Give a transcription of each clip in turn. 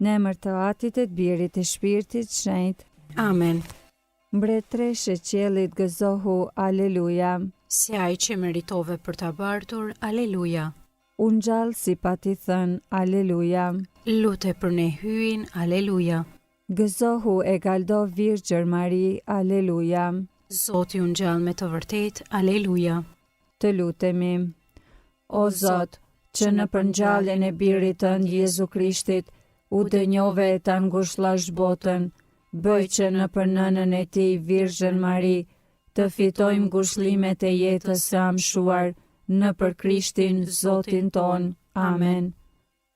Në emër të Atit e të Birit e Shpirtit Shenjtë. Amen. Mbretëreshe e qiellit, gëzohu, aleluja. Si ai që meritove për ta bartur, aleluja. Unë gjallë si pa ti thënë, aleluja. Lute për ne hyin, aleluja. Gëzohu e galdo Virgjër Mari, aleluja. Zoti unë gjallë me të vërtet, aleluja. Të lutemi. O Zot, që në përngjalljen e birit tënd Jezu Krishtit, u dënjove e ta ngushëllash botën, bëj që në nënën e tij Virgjën Mari, të fitojmë ngushëllimet e jetës së amshuar, në për Krishtin Zotin ton. Amen.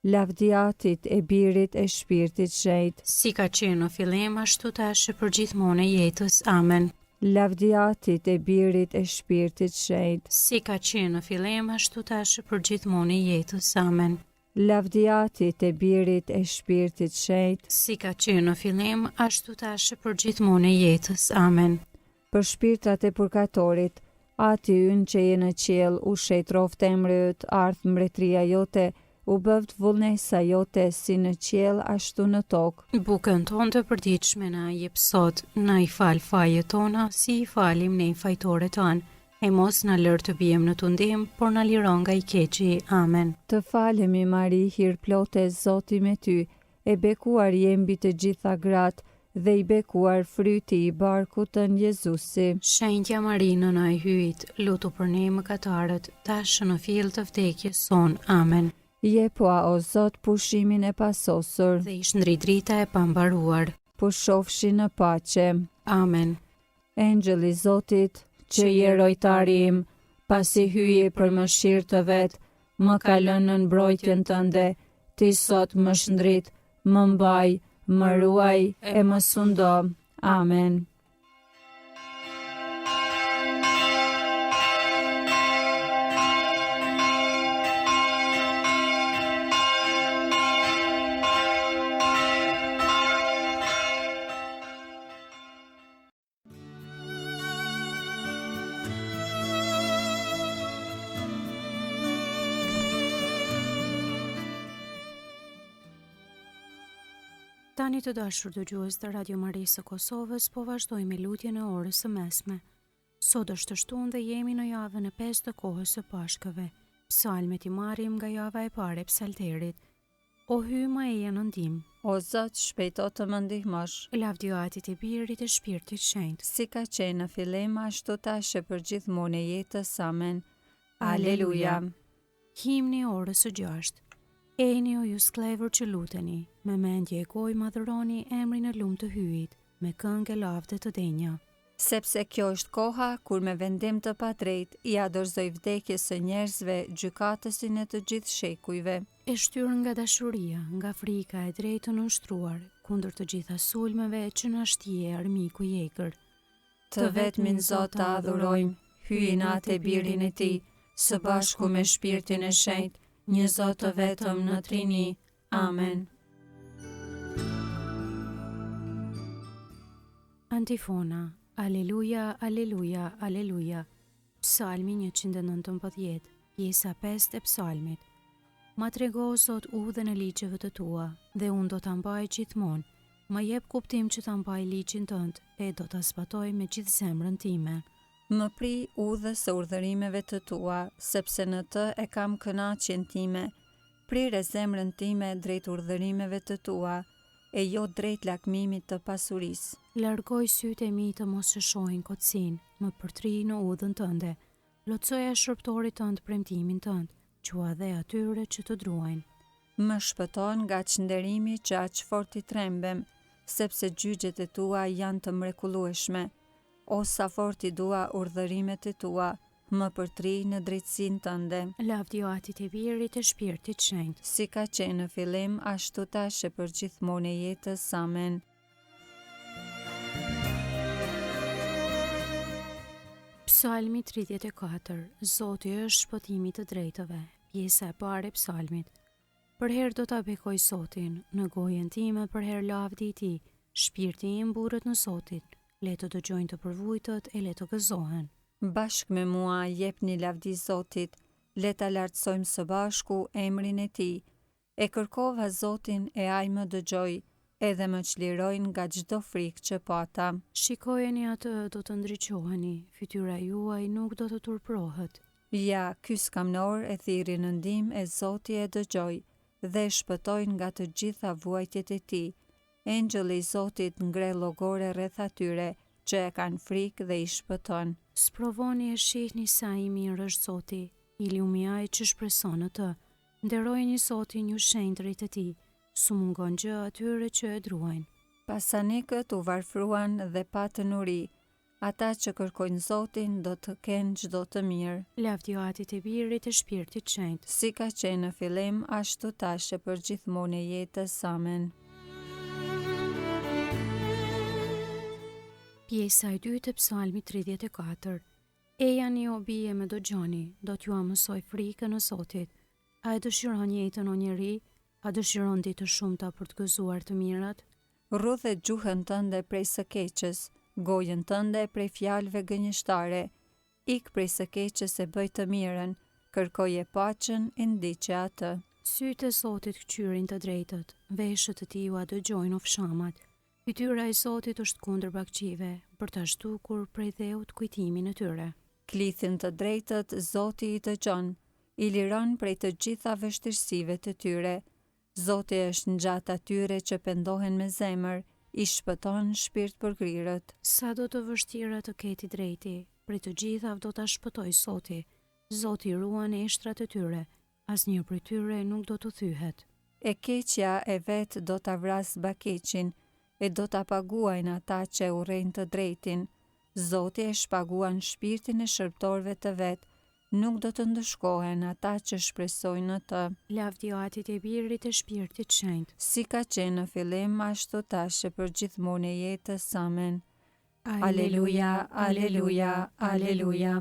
Lavdiatit e Birit e Shpirtit Shenjtë. Si ka qenë në fillim, ashtu tash e përgjithmonë e jetës. Amen. Lavdiatit e Birit e Shpirtit Shenjtë. Si ka qenë në fillim, ashtu tash e përgjithmonë e jetës. Amen. Lavdiatit e Birit e Shpirtit Shenjtë. Si ka qenë në fillim, ashtu tash e përgjithmonë e jetës. Amen. Për shpirtrat e purgatorit, Ati ynë që je në qiell, u shejtroft emri yt, ardh mbretëria jote, u bëft vullnesa jote si në qiell ashtu në tokë. Bukën tonë të përditshme na jep sot, na i fal fajet tona, si i falim ne fajtorët tanë, e mos na lër të bijmë në tundim, por na liron nga i keqi. Amen. Të falemi Mari, hir plote, Zoti me ty, e bekuar je mbi të gjitha gratë, dhe i bekuar fryti i barkut tën Jezusi. Shenjtja Mari, nëna e hyjit, lutu për ne mëkatarët, tash në fill të vdekjes son. Amen. Jepua o Zot pushimin e pasosur, Dhe ish ndrit drita e pambaruar. pushofshi në paqe. Amen. Engjëlli i Zotit, që je rojtari im, pasi hyje për mëshirë të vet, më ka lënë në mbrojtjen tënde, ti sot më shndrit, më mbaj, më ruaj e më sundo. Amen. Tani të dashur dëgjues të Radio Marisë së Kosovës, po vazhdojmë me lutjen e orës së mesme. Sot është shtunë dhe jemi në javën e 5 të kohës së Pashkëve. Psalmet i marrim nga java e parë e psalterit. O hyj maja në ndihmë. O Zot, shpejto të më ndihmosh. Lavdioatit e Birit e Shpirtit Shenjtë. Si ka qenë në fillim, ashtu tash e përgjithmonë e jetës. Amen. Aleluja. Himni orës së 6. Eni o ju sklevër që luteni, me mendje e gojë madhëroni emrin e lumë të hyjit, me këngë lavde të denja. Sepse kjo është koha kur me vendim të padrejt i adorzoj vdekjes së njerëzve, gjykatësin e të gjithë shekujve. E shtyr nga dashuria, nga frika e drejtë në ushtruar, kundër të gjitha sulmeve që na shtije armiku i egër. Të vetmin Zot të adhurojmë, hyjin atë e Birin e tij, së bashku me Shpirtin e Shenjtë, një Zot të vetëm në Trini. Amen. Antifona. Aleluja, aleluja, aleluja. Psalmi 119, pjesa 5 e psalmit. Ma trego, Zot, udhën e ligjeve të tua, dhe unë do ta mbaj gjithmonë. Ma jep kuptim që ta mbaj ligjin tënd, e do ta zbatoj me gjithë zemrën time. Më pri udhës së urdhërimeve të tua, sepse në të e kam kënaqjen time. Prire zemrën time drejt urdhërimeve të tua, e jo drejt lakmimit të pasurisë. Largoj sytë e mi të mos e shohin kotësin, më përtri në udhën tënde. Lotësoja shërptorit tënd premtimin tënd, qua dhe atyre që të druajnë. Më shpëton nga çnderimi që aq fort i trembem, sepse gjygjet e tua janë të mrekullueshme. O sa fort i dua urdhërimet e tua, më përtri në drejtsinë tënde. Lavdioatit e Birit e Shpirtit Shenjtë. Si ka qenë në fillim, ashtu tash e përgjithmonë e jetës. Amen. Psalmi 34. Zoti është shpëtimi të drejtëve. Pjesa e parë e psalmit. Për herë do ta bekoj Zotin, në gojën time për herë lavdi i tij. Shpirti im burret në Zotin. Le të dëgjojnë të përvujtët e le të gëzohen. Bashkë me mua jepni lavdi Zotit, le ta lartësojmë së bashku emrin e tij. E kërkova Zotin e ai më dëgjoi, edhe më çliroi nga çdo frikë që pata. Shikojeni atë, do të ndriçoheni, fytyra juaj nuk do të turprohet. Ja, ky skamnor e thirrri në ndihmë e Zoti e dëgjoi dhe e shpëtoi nga të gjitha vuajtjet e tij. Engjëlli i Zotit ngre llogore rreth atyre që e kanë frikë dhe i shpëton. Sprovoni e shihni sa i mirë është Zoti, i lumjaj që shpreson në të. Nderojeni Zotin ju shenjtërit e tij, su mungon gjë atyre që e druajnë. Pasanikët u varfruan dhe patën uri. Ata që kërkojnë Zotin do të kenë çdo të mirë. Lavdëatit e birit e shpirtit shenjtë. Si ka qenë në fillim, ashtu tash e përgjithmonë e jetës. Amen. Pjesa e dytë e Psalmit 34. Eja një o bie me dëgjoni, do t'ju mësoj frikën e Zotit. A e dëshiron jetën o njeri? A dëshiron ditë shumta për të gëzuar të mirat? Rrudhe gjuhën tënde prej së keqes, gojën tënde prej fjalëve gënjeshtare. Ik prej së keqes e bëj të mirën, kërkoje paqen e ndiqe atë. Sytë e Zotit këqyrin të drejtët, veshët e tij u dëgjojnë ofshamat. Fytyra e Zotit është kundër bakqive, për ta shtukur prej dheut kujtimin e tyre. Klithin të drejtët Zoti i dëgjon, i liron prej të gjitha vështirësive të tyre. Zoti është ngjat atyre që pendohen me zemër, i shpëton shpirt përkrirët. Sa do të vështira të ketë i drejti, prej të gjitha do ta shpëtoj Zoti. Zoti ruan eshtrat e tyre, asnjë prej tyre nuk do të thyhet. E keqja e vet do ta vras bakeqin, e do ta paguajnë ata që urrejnë të drejtin. Zoti e shpaguan shpirtin e shërbëtorëve të vet, nuk do të ndëshkohen ata që shpresojnë në të. Lavdëatit e birit e shpirtit shenjtë. Si ka qenë në fillim, ashtu tash e përgjithmonë e jetës. Amen. Aleluja, aleluja, aleluja.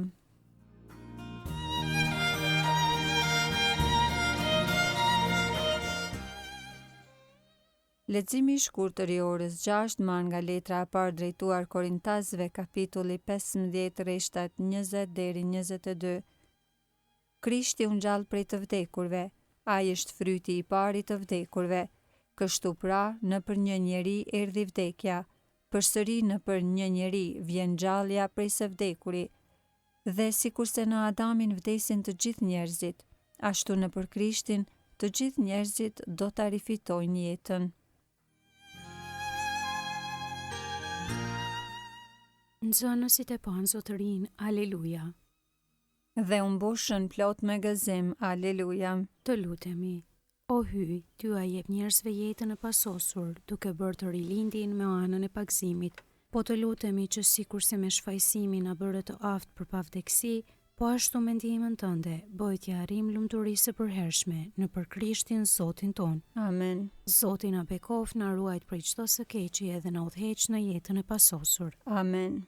Leximi i shkurtër i orës 6 marrë nga letra e parë drejtuar Korintasëve, kapitulli 15, rreshtat 20 deri 22. Krishti u ngjall prej të vdekurve, ai është fryti i parë i të vdekurve. Kështu pra, nëpër një njeri erdhi vdekja, përsëri nëpër një njeri vjen ngjallja prej së vdekuri. Dhe sikurse në Adamin vdesin të gjithë njerëzit, ashtu nëpër Krishtin të gjithë njerëzit do ta rifitojnë jetën. Nxënësit e panë Zotërinë, aleluja. Dhe u mbushën plot me gëzim, aleluja. Të lutemi, o hyj, ty a jep njerëzve jetën e pasosur, duke bërë të rilindin me anën e pagëzimit. Po të lutemi që sikur se me shfaqësimin na bëre të aftë për pavdekësi, po ashtu me ndihmën tënde, bëj t'ja arrim lumturisë së përhershme nëpër Krishtin Zotin ton. Amen. Zoti na bekoft, na ruajt prej çdo së keqi edhe na udhëheq në jetën e pasosur. Amen.